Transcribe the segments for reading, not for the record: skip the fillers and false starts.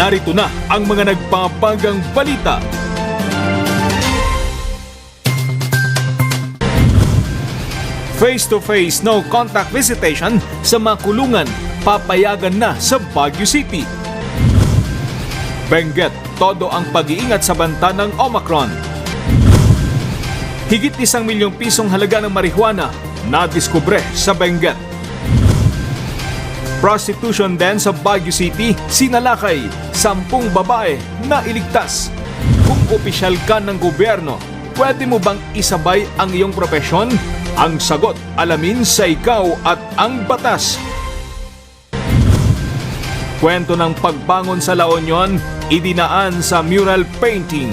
Narito na ang mga nagpapagang balita. Face-to-face no contact visitation sa makulungan papayagan na sa Baguio City. Benguet, todo ang pag-iingat sa banta ng Omicron. Higit 1 milyong pisong halaga ng marihuana na diskubre sa Benguet. Prostitution din sa Baguio City, sinalakay 10 babae na iligtas. Kung opisyal ka ng gobyerno, pwede mo bang isabay ang iyong propesyon? Ang sagot, alamin sa Ikaw at ang Batas. Kwento ng pagbangon sa La Union, idinaan sa mural painting.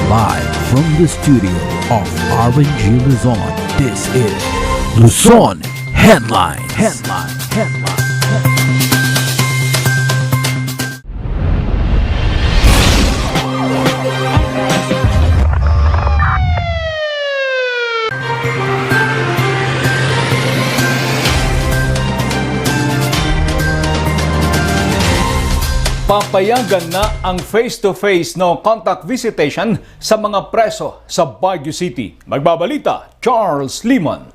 Live from the studio of RNG Luzon, this is Luzon Headlines. Papayagan na ang face-to-face no contact visitation sa mga preso sa Baguio City. Magbabalita, Charles Limon.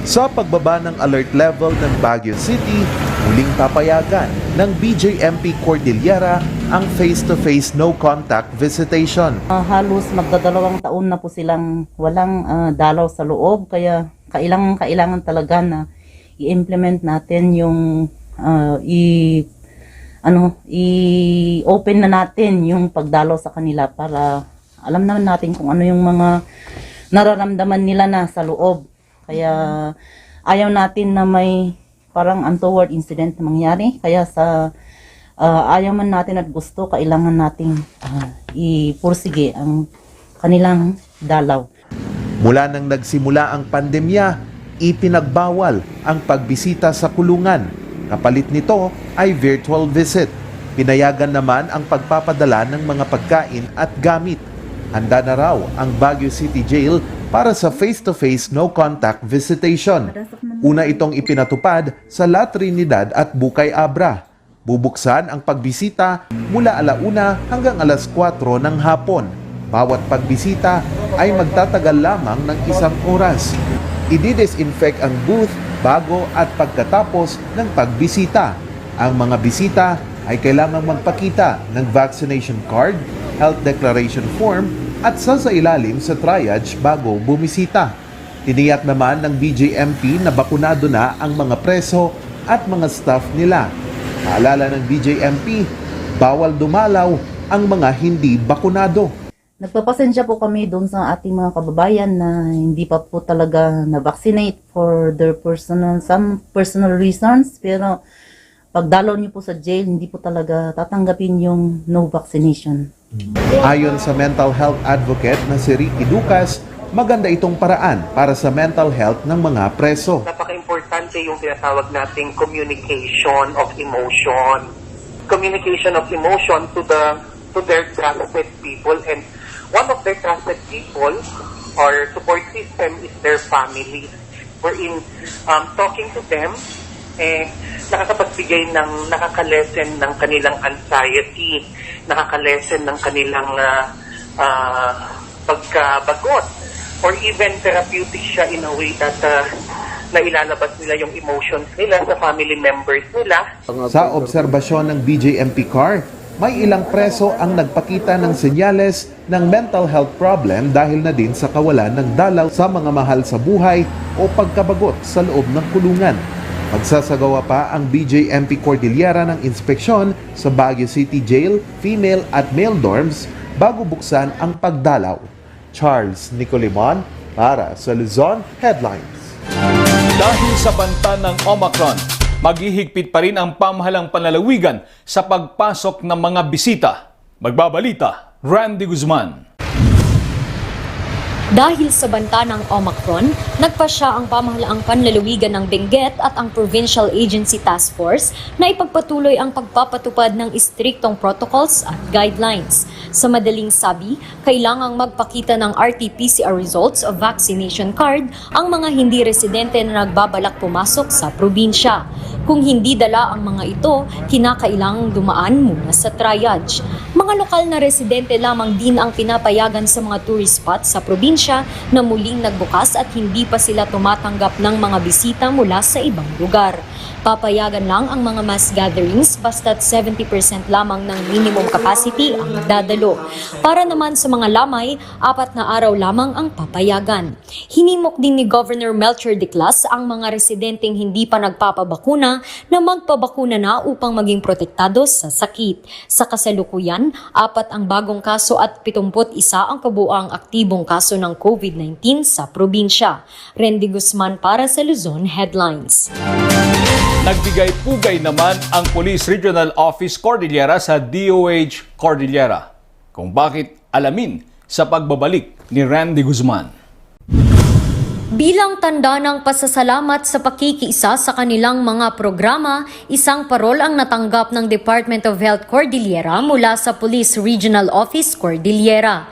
Sa pagbaba ng alert level ng Baguio City, muling papayagan ng BJMP Cordillera ang face-to-face no contact visitation. Halos magdadalawang taon na po silang walang dalaw sa loob, kaya kailangan talaga na i-implement natin yung i-open na natin yung pagdalaw sa kanila para alam naman natin kung ano yung mga nararamdaman nila na sa loob. Kaya ayaw natin na may parang untoward incident na mangyari. Kaya sa ayaw man natin at gusto, kailangan nating ipursige ang kanilang dalaw. Mula nang nagsimula ang pandemya, ipinagbawal ang pagbisita sa kulungan. Kapalit nito ay virtual visit. Pinayagan naman ang pagpapadala ng mga pagkain at gamit. Handa na raw ang Baguio City Jail para sa face-to-face no-contact visitation. Una itong ipinatupad sa La Trinidad at Bukay Abra. Bubuksan ang pagbisita mula 1:00 hanggang 4:00 ng hapon. Bawat pagbisita ay magtatagal lamang ng 1 oras. I-disinfect ang booth bago at pagkatapos ng pagbisita. Ang mga bisita ay kailangang magpakita ng vaccination card, health declaration form at sasailalim sa triage bago bumisita. Tiniyak naman ng BJMP na bakunado na ang mga preso at mga staff nila. Paalala ng BJMP, bawal dumalaw ang mga hindi bakunado. Nagpapasensya po kami doon sa ating mga kababayan na hindi pa po talaga na-vaccinate for their some personal reasons. Pero pagdalaw niyo po sa jail, hindi po talaga tatanggapin yung no vaccination. Ayon sa mental health advocate na si Ricky Ducas, maganda itong paraan para sa mental health ng mga preso. Napaka-importante yung tinatawag nating communication of emotion. Communication of emotion to their trusted people, and one of their trusted people or support system is their family. We're in talking to them, nakakapagbigay ng nakakalesen ng kanilang anxiety, nakakalesen ng kanilang pagkabagot, or even therapeutic siya in a way that na ilalabas nila yung emotions nila sa family members nila. Sa obserbasyon ng BJMP CAR, may ilang preso ang nagpakita ng senyales ng mental health problem dahil na din sa kawalan ng dalaw sa mga mahal sa buhay o pagkabagot sa loob ng kulungan. Magsasagawa pa ang BJMP Cordillera ng inspeksyon sa Baguio City Jail, female at male dorms bago buksan ang pagdalaw. Charles Nicolimon para sa Luzon Headlines. Dahil sa banta ng Omicron, maghihigpit pa rin ang pamahalang panlalawigan sa pagpasok ng mga bisita. Magbabalita, Randy Guzman. Dahil sa banta ng Omicron, nagpasya ang pamahalaang panlalawigan ng Benguet at ang Provincial Agency Task Force na ipagpatuloy ang pagpapatupad ng istriktong protocols at guidelines. Sa madaling sabi, kailangang magpakita ng RT-PCR results of vaccination card ang mga hindi residente na nagbabalak pumasok sa probinsya. Kung hindi dala ang mga ito, kinakailangang dumaan muna sa triage. Mga lokal na residente lamang din ang pinapayagan sa mga tourist spots sa probinsya na muling nagbukas at hindi pa sila tumatanggap ng mga bisita mula sa ibang lugar. Papayagan lang ang mga mass gatherings basta't 70% lamang ng minimum capacity ang dadalo. Para naman sa mga lamay, 4 na araw lamang ang papayagan. Hinimok din ni Governor Melchor Diclas ang mga residenteng hindi pa nagpapabakuna na magpabakuna na upang maging protektado sa sakit. Sa kasalukuyan, 4 ang bagong kaso at 71 ang kabuuang aktibong kaso ng COVID-19 sa probinsya. Rendy Guzman para sa Luzon Headlines. Nagbigay-pugay naman ang Police Regional Office Cordillera sa DOH Cordillera. Kung bakit alamin sa pagbabalik ni Randy Guzman. Bilang tanda ng pasasalamat sa pakikiisa sa kanilang mga programa, isang parol ang natanggap ng Department of Health Cordillera mula sa Police Regional Office Cordillera.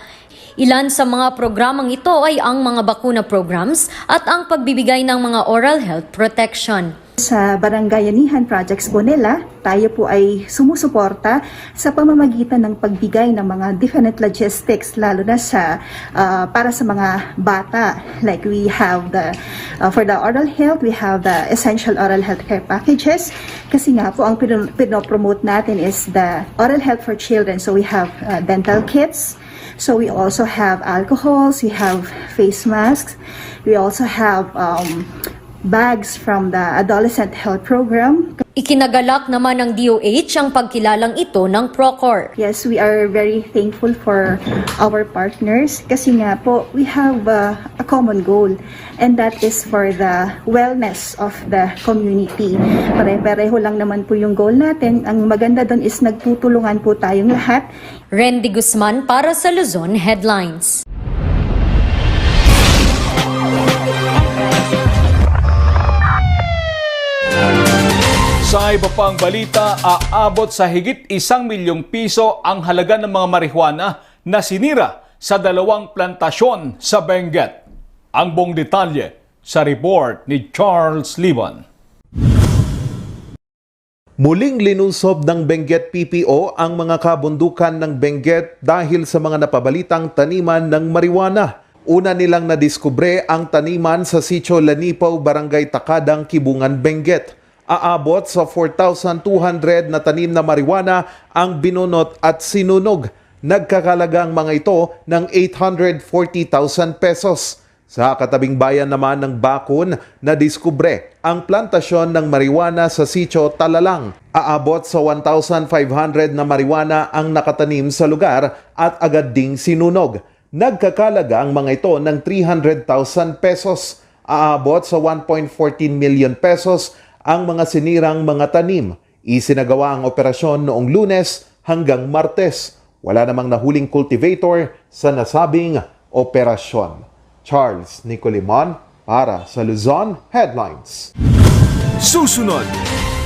Ilan sa mga programang ito ay ang mga bakuna programs at ang pagbibigay ng mga oral health protection. Sa Barangayanihan Projects po nila, tayo po ay sumusuporta sa pamamagitan ng pagbigay ng mga different logistics, lalo na sa para sa mga bata. Like we have for the oral health, we have the essential oral health care packages. Kasi nga po, ang pinopromote natin is the oral health for children. So we have dental kits. So we also have alcohols, we have face masks, we also have bags from the Adolescent Health Program. Ikinagagalak naman ng DOH ang pagkilalang ito ng PROCOR. Yes, we are very thankful for our partners kasi nga po, we have a common goal and that is for the wellness of the community. Pare-pareho lang naman po yung goal natin. Ang maganda doon is nagtutulungan po tayong lahat. Rendy Guzman para sa Luzon Headlines. Sa iba pang balita, aabot sa higit 1 milyong piso ang halaga ng mga marihuana na sinira sa 2 plantasyon sa Benguet. Ang buong detalye sa report ni Charles Libon. Muling linusob ng Benguet PPO ang mga kabundukan ng Benguet dahil sa mga napabalitang taniman ng marijuana. Una nilang nadiskubre ang taniman sa Sitio Lanipaw, Barangay Takadang, Kibungan, Benguet. Aabot sa 4,200 na tanim na marijuana ang binunot at sinunog. Nagkakalaga ang mga ito ng 840,000 pesos. Sa katabing bayan naman ng Bakun, nadiskubre ang plantasyon ng marijuana sa Sitio Talalang. Aabot sa 1,500 na marijuana ang nakatanim sa lugar at agad ding sinunog. Nagkakalaga ang mga ito ng 300,000 pesos. Aabot sa 1.14 million pesos ang mga sinirang mga tanim. Isinagawa ang operasyon noong Lunes hanggang Martes. Wala namang nahuling cultivator sa nasabing operasyon. Charles Nicolimon para sa Luzon Headlines. Susunod,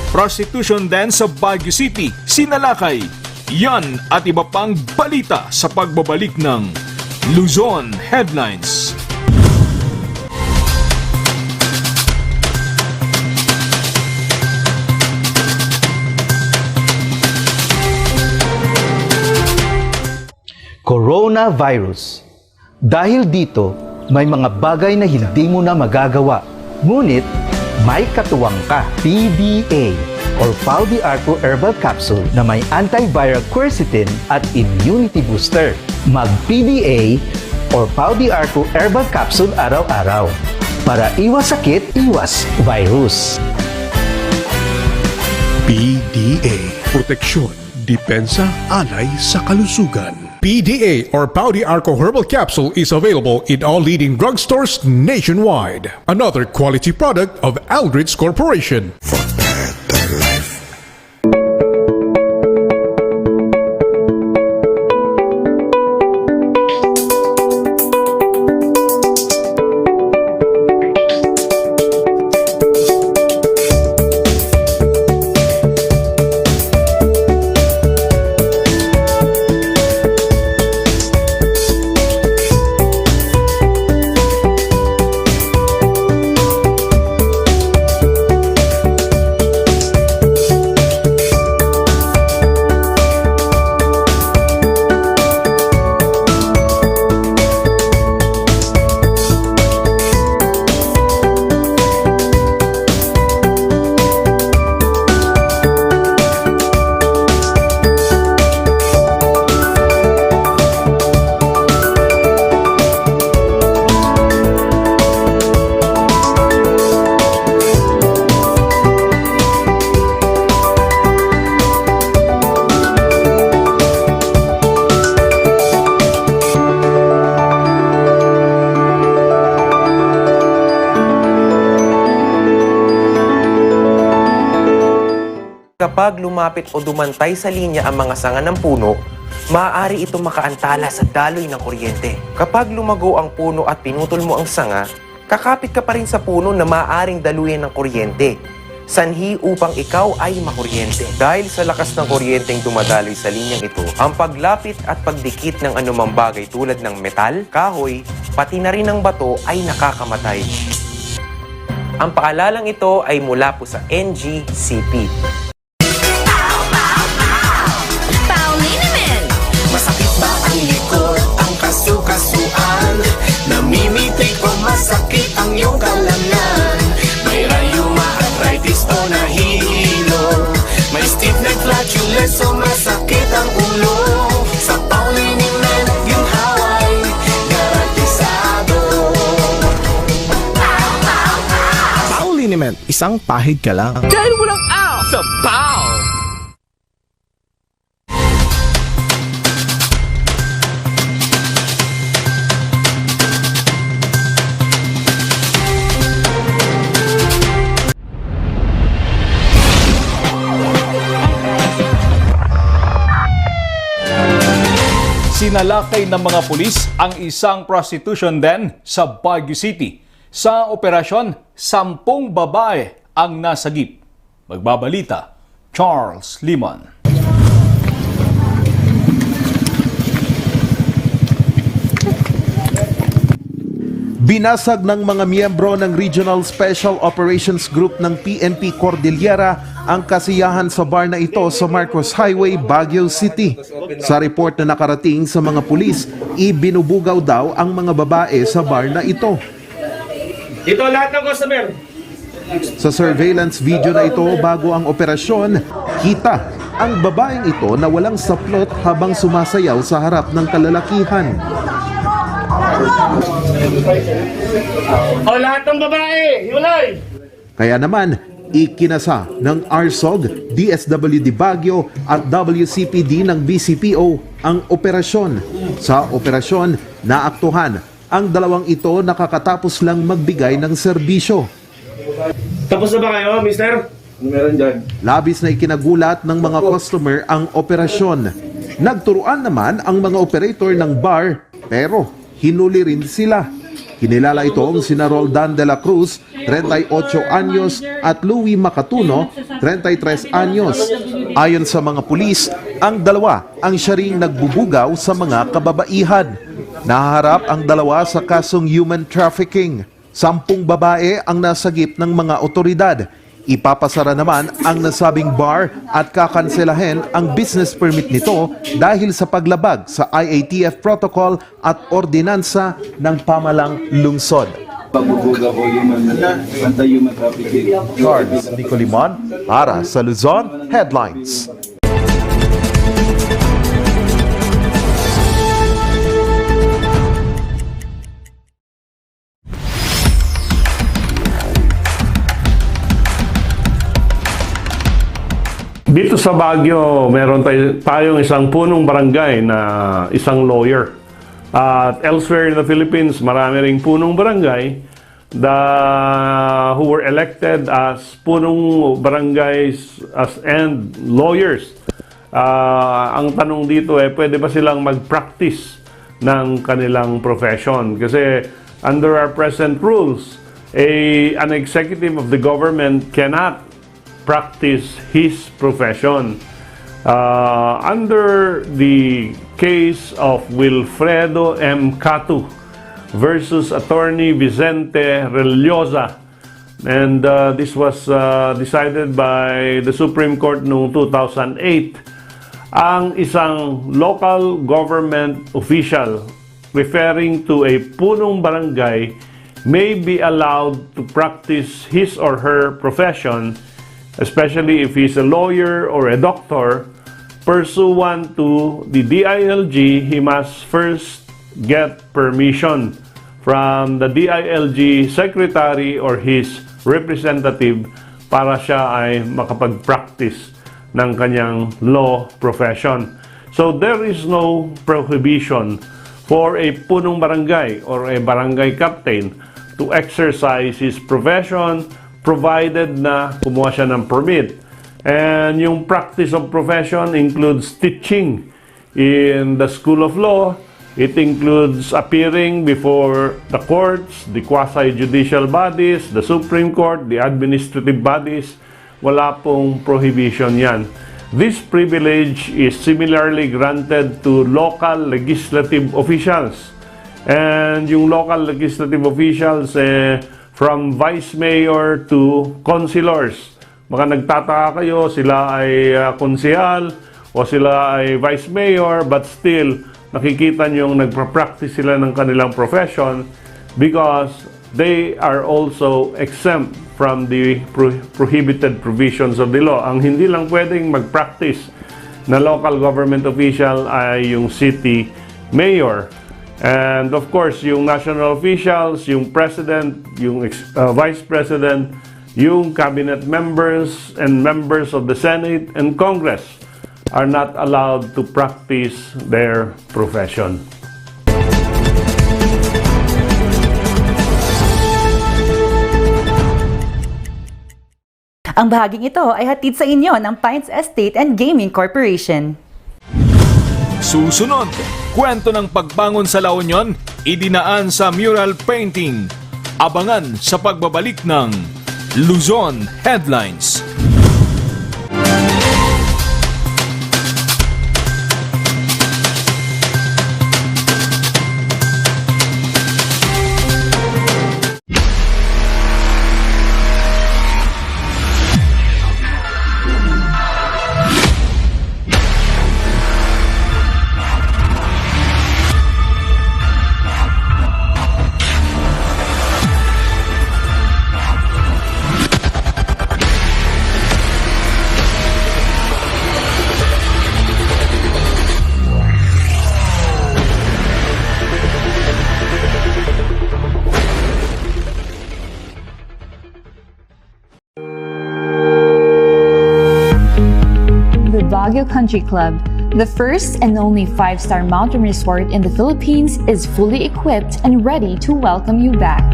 prostitution den sa Baguio City, sinalakay. Yan at iba pang balita sa pagbabalik ng Luzon Headlines. Coronavirus. Dahil dito, may mga bagay na hindi mo na magagawa. Ngunit, may katuwang ka. PDA or Pau de Arco Herbal Capsule na may antiviral quercetin at immunity booster. Mag-PDA or Pau de Arco Herbal Capsule araw-araw. Para iwas sakit, iwas virus. PDA. Proteksyon, depensa, alay sa kalusugan. PDA or Pau de Arco Herbal Capsule is available in all leading drugstores nationwide. Another quality product of Aldrich Corporation. For better life. Kapag lumapit o dumantay sa linya ang mga sanga ng puno, maaari itong makaantala sa daloy ng kuryente. Kapag lumago ang puno at pinutol mo ang sanga, kakapit ka pa rin sa puno na maaaring daluyan ng kuryente. Sanhi upang ikaw ay makuryente. Dahil sa lakas ng kuryenteng dumadaloy sa linyang ito, ang paglapit at pagdikit ng anumang bagay tulad ng metal, kahoy, pati na rin ng bato ay nakakamatay. Ang paalalang ito ay mula po sa NGCP. Masakit ba ang likod, ang kasu-kasuan? Namimitik o masakit ang iyong kalamnan? May rayuma, arthritis o nahihilo? May stiff neck, flatulence o masakit ang ulo? Sa Pauliniment, ginhaway, garantisado. Pauliniment, isang pahid ka lang. Dahil walang out sa Pau! Sinalakay ng mga pulis ang isang prostitution den sa Baguio City. Sa operasyon, 10 babae ang nasagip. Magbabalita, Charles Limon. Binasag ng mga miyembro ng Regional Special Operations Group ng PNP Cordillera ang kasiyahan sa bar na ito sa Marcos Highway, Baguio City. Sa report na nakarating sa mga pulis, ibinubugaw daw ang mga babae sa bar na ito. Ito lahat ng customer. Sa surveillance video na ito bago ang operasyon, kita ang babaeng ito na walang saplot habang sumasayaw sa harap ng kalalakihan. O lahat ng babae, hiwalay! Kaya naman, ikinasa ng RSOG, DSWD Baguio at WCPD ng BCPO ang operasyon. Sa operasyon, naaktuhan ang dalawang ito nakakatapos lang magbigay ng serbisyo. Tapos na ba kayo, mister? Ano meron dyan? Labis na ikinagulat ng mga customer ang operasyon. Nagturuan naman ang mga operator ng bar, pero hinuli rin sila. Kinilala itong sina Roldan de la Cruz, 38 anyos, at Louie Macatuno, 33 anyos. Ayon sa mga pulis, ang dalawa ang siya ring nagbubugaw sa mga kababaihan. Naharap ang dalawa sa kasong human trafficking. 10 babae ang nasagip ng mga otoridad. Ipapasara naman ang nasabing bar at kakanselahin ang business permit nito dahil sa paglabag sa IATF protocol at ordinansa ng pamalang lungsod. Pagbubuga ko human trafficking. Charles Nicolimon para sa Luzon Headlines. Dito sa Baguio, meron tayong isang punong barangay na isang lawyer. At elsewhere in the Philippines, marami ring punong barangay who were elected as punong barangays and lawyers. Ang tanong dito pwede ba silang mag-practice ng kanilang profession? Kasi under our present rules, an executive of the government cannot practice his profession. Under the case of Wilfredo M. Catu versus Attorney Vicente Relloza, and this was decided by the Supreme Court noong 2008, ang isang local government official referring to a punong barangay may be allowed to practice his or her profession, especially if he's a lawyer or a doctor. Pursuant to the DILG, he must first get permission from the DILG secretary or his representative para siya ay makapag-practice ng kanyang law profession. So there is no prohibition for a punong barangay or a barangay captain to exercise his profession provided na kumuha siya ng permit And yung practice of profession includes teaching in the School of Law. It includes appearing before the courts, the quasi-judicial bodies, the Supreme Court, the administrative bodies. Wala pong prohibition yan. This privilege is similarly granted to local legislative officials. And yung local legislative officials, from vice mayor to councilors. Baka nagtataka kayo, sila ay konsehal o sila ay vice mayor, but still, nakikita nyo nagpa-practice sila ng kanilang profession because they are also exempt from the prohibited provisions of the law. Ang hindi lang pwedeng mag-practice na local government official ay yung city mayor. And of course, yung national officials, yung president, yung vice president, yung cabinet members and members of the Senate and Congress are not allowed to practice their profession. Ang bahaging ito ay hatid sa inyo ng Pines Estate and Gaming Corporation. Susunod, kwento ng pagbangon sa La Union, idinaan sa mural painting. Abangan sa pagbabalik ng Luzon Headlines. Baguio Country Club, the first and only 5-star mountain resort in the Philippines, is fully equipped and ready to welcome you back.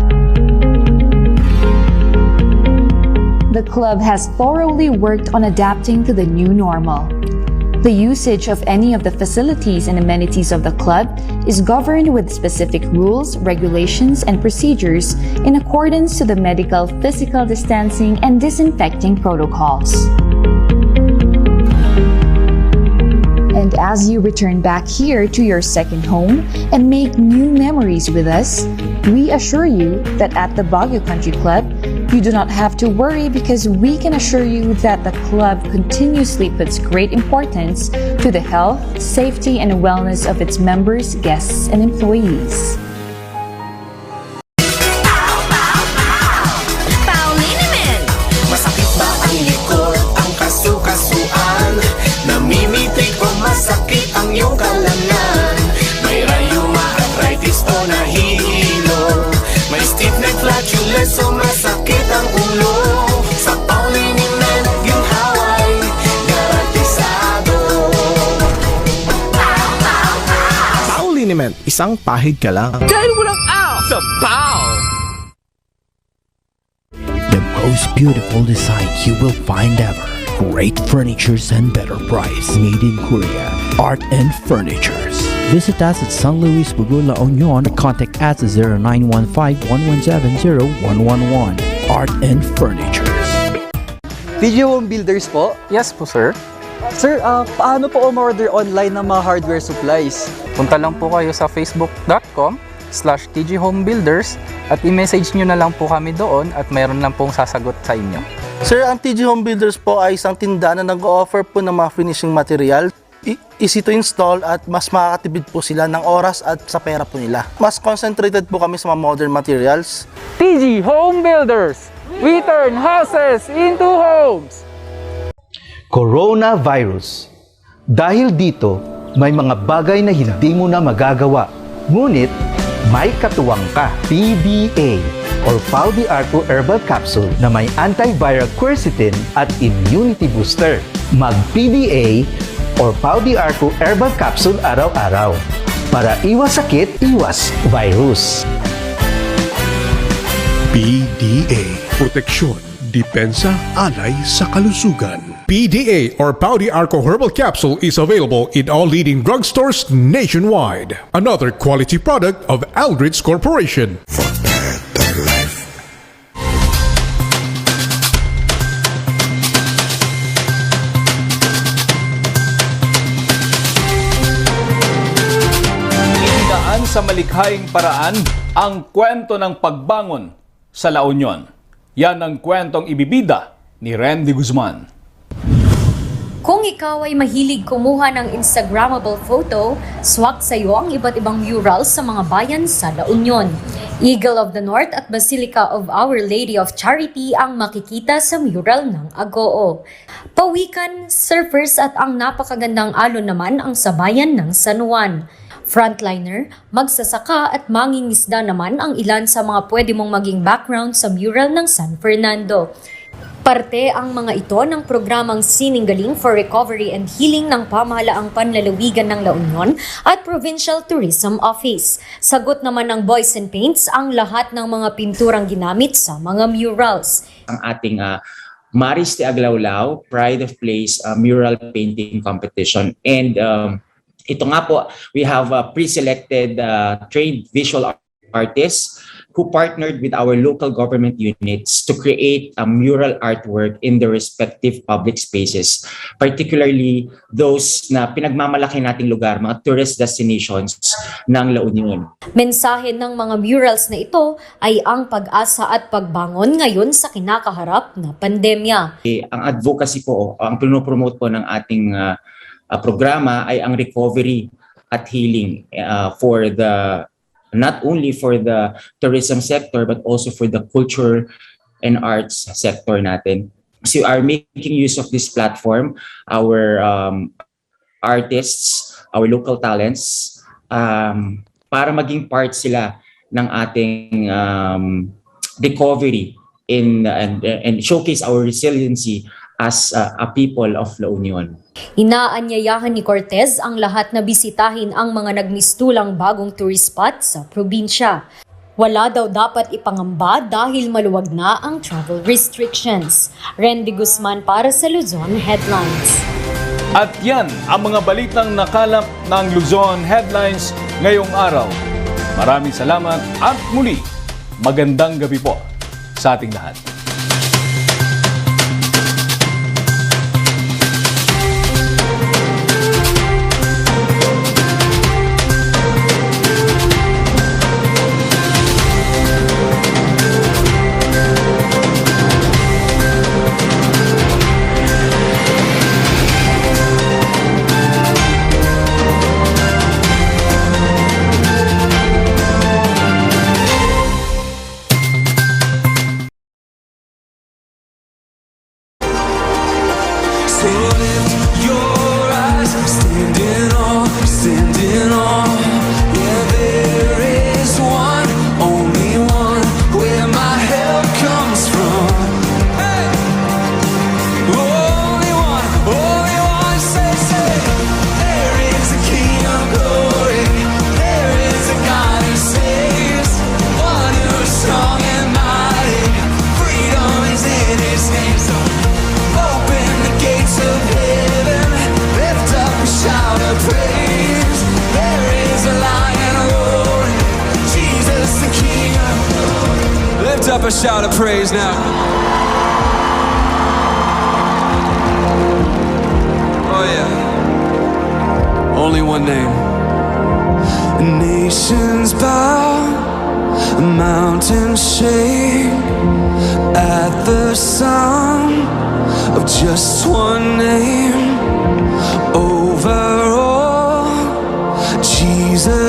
The club has thoroughly worked on adapting to the new normal. The usage of any of the facilities and amenities of the club is governed with specific rules, regulations, and procedures in accordance to the medical, physical distancing, and disinfecting protocols. And as you return back here to your second home and make new memories with us, we assure you that at the Baguio Country Club, you do not have to worry because we can assure you that the club continuously puts great importance to the health, safety, and wellness of its members, guests, and employees. Masakit ba ang likod, ang kasu-kasuan? Namimitig o masakit ang iyong kalamnan? May rayuma, arthritis o nahihilo? May stiff neck, flatulence o masakit ang ulo? Sa Pauliniment, ginhaway, garantisado. Pauliniment, isang pahid ka lang. Dahil walang out sa PAO! The most beautiful design you will find ever. Great furnitures and better price. Made in Korea. Art and Furnitures. Visit us at San Luis Bugula, La Union. Contact us at 0915-1170-111. Art and Furnitures. TG Home Builders po? Yes po, sir. Sir, paano po umorder online ng mga hardware supplies? Punta lang po kayo sa facebook.com/tghomebuilders at i-message nyo na lang po kami doon at mayroon lang pong sasagot sa inyo. Sir, ang TG Home Builders po ay isang tindahan na nag-o-offer po ng mga finishing material. Easy to install at mas makakatipid po sila ng oras at sa pera po nila. Mas concentrated po kami sa mga modern materials. TG Home Builders, we turn houses into homes. Coronavirus. Dahil dito, may mga bagay na hindi mo na magagawa. Ngunit, may katuwang ka. PDA or Pau de Arco Herbal Capsule na may antiviral quercetin at immunity booster. Mag-PDA or Pau de Arco Herbal Capsule araw-araw. Para iwas sakit, iwas virus. PDA. Proteksyon, depensa alay sa kalusugan. PDA or Paudi Arco Herbal Capsule is available in all leading drugstores nationwide. Another quality product of Aldrich Corporation. Inidaan sa malikhaing paraan ang kwento ng pagbangon sa La Union. Yan ang kwentong ibibida ni Randy Guzman. Kung ikaw ay mahilig kumuha ng Instagrammable photo, swak sa iyo ang iba't ibang murals sa mga bayan sa La Union. Eagle of the North at Basilica of Our Lady of Charity ang makikita sa mural ng Agoo. Pawikan, surfers at ang napakagandang alon naman ang sabayan ng San Juan. Frontliner, magsasaka at mangingisda naman ang ilan sa mga pwede mong maging background sa mural ng San Fernando. Parte ang mga ito ng programang Sininggaling for Recovery and Healing ng Pamahalaang Panlalawigan ng La Union at Provincial Tourism Office. Sagot naman ng Boys and Paints ang lahat ng mga pinturang ginamit sa mga murals. Ang ating Maris de Aglawlaw Pride of Place Mural Painting Competition. And ito nga po, we have pre-selected trained visual artists who partnered with our local government units to create a mural artwork in the respective public spaces, particularly those na pinagmamalaki nating lugar, mga tourist destinations ng La Union. Mensahe ng mga murals na ito ay ang pag-asa at pagbangon ngayon sa kinakaharap na pandemya. Ang advocacy po, ang pinopromote po ng ating programa ay ang recovery at healing for the not only for the tourism sector but also for the culture and arts sector natin. So we are making use of this platform, our artists, our local talents, para maging part sila ng ating recovery and showcase our resiliency as a people of La Union. Inaanyayahan ni Cortez ang lahat na bisitahin ang mga nagmistulang bagong tourist spot sa probinsya. Wala daw dapat ipangamba dahil maluwag na ang travel restrictions. Randy Guzman para sa Luzon Headlines. At yan ang mga balitang nakalap ng Luzon Headlines ngayong araw. Maraming salamat at muli, magandang gabi po sa ating lahat. Up a shout of praise now. Oh yeah. Only one name. Nations bow, mountains shake at the sound of just one name.